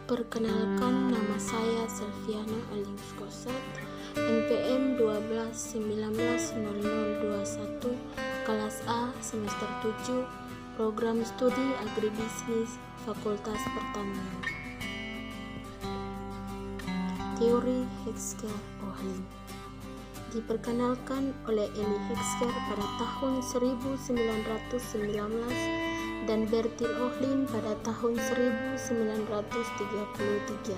Perkenalkan, nama saya Selviana Alingskosat, NPM 12190021, kelas A, semester 7, program studi agribisnis, Fakultas Pertanian. Teori Heckscher-Ohlin diperkenalkan oleh Eli Heckscher pada tahun 1919 dan Bertil Ohlin pada tahun 1933.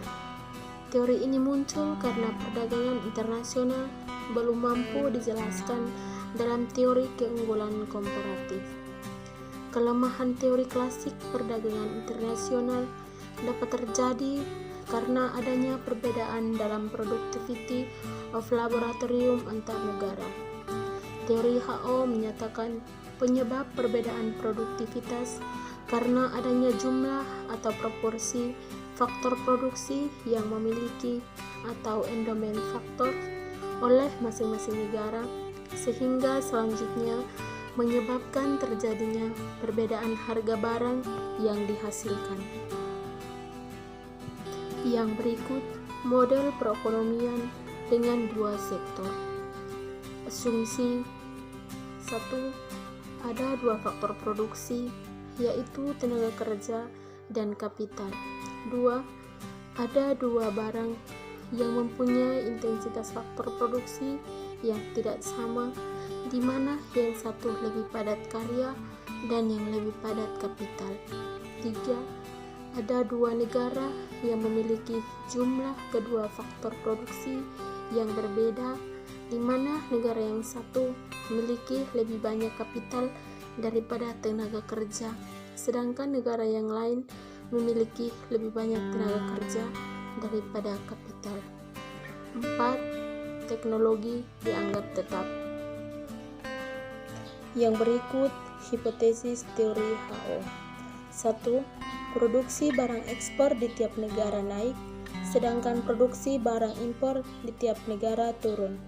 Teori ini muncul karena perdagangan internasional belum mampu dijelaskan dalam teori keunggulan komparatif. Kelemahan teori klasik perdagangan internasional dapat terjadi karena adanya perbedaan dalam productivity of laboratorium antar negara. Teori HO menyatakan penyebab perbedaan produktivitas karena adanya jumlah atau proporsi faktor produksi yang memiliki atau endomen faktor oleh masing-masing negara, sehingga selanjutnya menyebabkan terjadinya perbedaan harga barang yang dihasilkan. Yang berikut model perekonomian dengan dua sektor. Asumsi 1. Ada dua faktor produksi, yaitu tenaga kerja dan kapital. 2. Ada dua barang yang mempunyai intensitas faktor produksi yang tidak sama, di mana yang satu lebih padat karya dan yang lebih padat kapital. 3. Ada dua negara yang memiliki jumlah kedua faktor produksi yang berbeda, di mana negara yang satu memiliki lebih banyak kapital daripada tenaga kerja, sedangkan negara yang lain memiliki lebih banyak tenaga kerja daripada kapital. 4. Teknologi dianggap tetap. Yang berikut hipotesis teori HO. 1. Produksi barang ekspor di tiap negara naik, sedangkan produksi barang impor di tiap negara turun.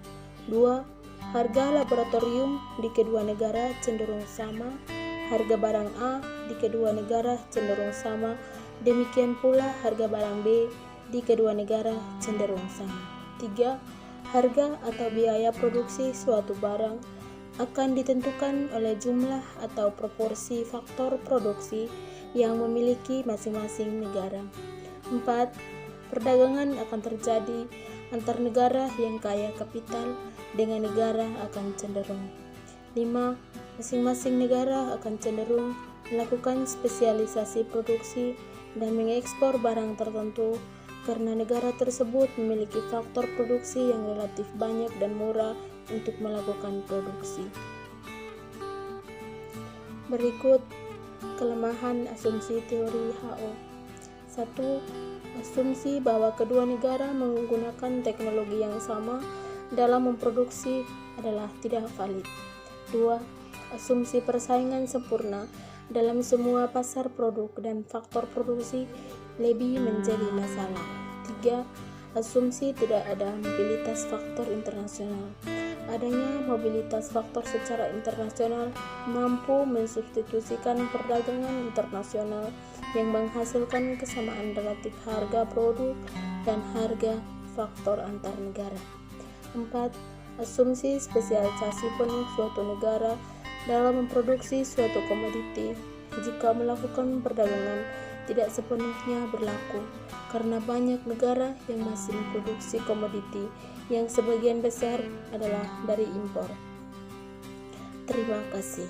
2. Harga laboratorium di kedua negara cenderung sama, harga barang A di kedua negara cenderung sama, demikian pula harga barang B di kedua negara cenderung sama. 3. Harga atau biaya produksi suatu barang akan ditentukan oleh jumlah atau proporsi faktor produksi yang memiliki masing-masing negara. 4. Perdagangan akan terjadi antar negara yang kaya kapital dengan negara akan cenderung. 5. Masing-masing negara akan cenderung melakukan spesialisasi produksi dan mengekspor barang tertentu karena negara tersebut memiliki faktor produksi yang relatif banyak dan murah untuk melakukan produksi. Berikut kelemahan asumsi teori HO. 1. Asumsi bahwa kedua negara menggunakan teknologi yang sama dalam memproduksi adalah tidak valid. 2. Asumsi persaingan sempurna dalam semua pasar produk dan faktor produksi lebih menjadi masalah. 3. Asumsi tidak ada mobilitas faktor internasional. Adanya mobilitas faktor secara internasional mampu mensubstitusikan perdagangan internasional yang menghasilkan kesamaan relatif harga produk dan harga faktor antar negara. 4. Asumsi spesialisasi penuh suatu negara dalam memproduksi suatu komoditi jika melakukan perdagangan tidak sepenuhnya berlaku karena banyak negara yang masih memproduksi komoditi yang sebagian besar adalah dari impor. Terima kasih.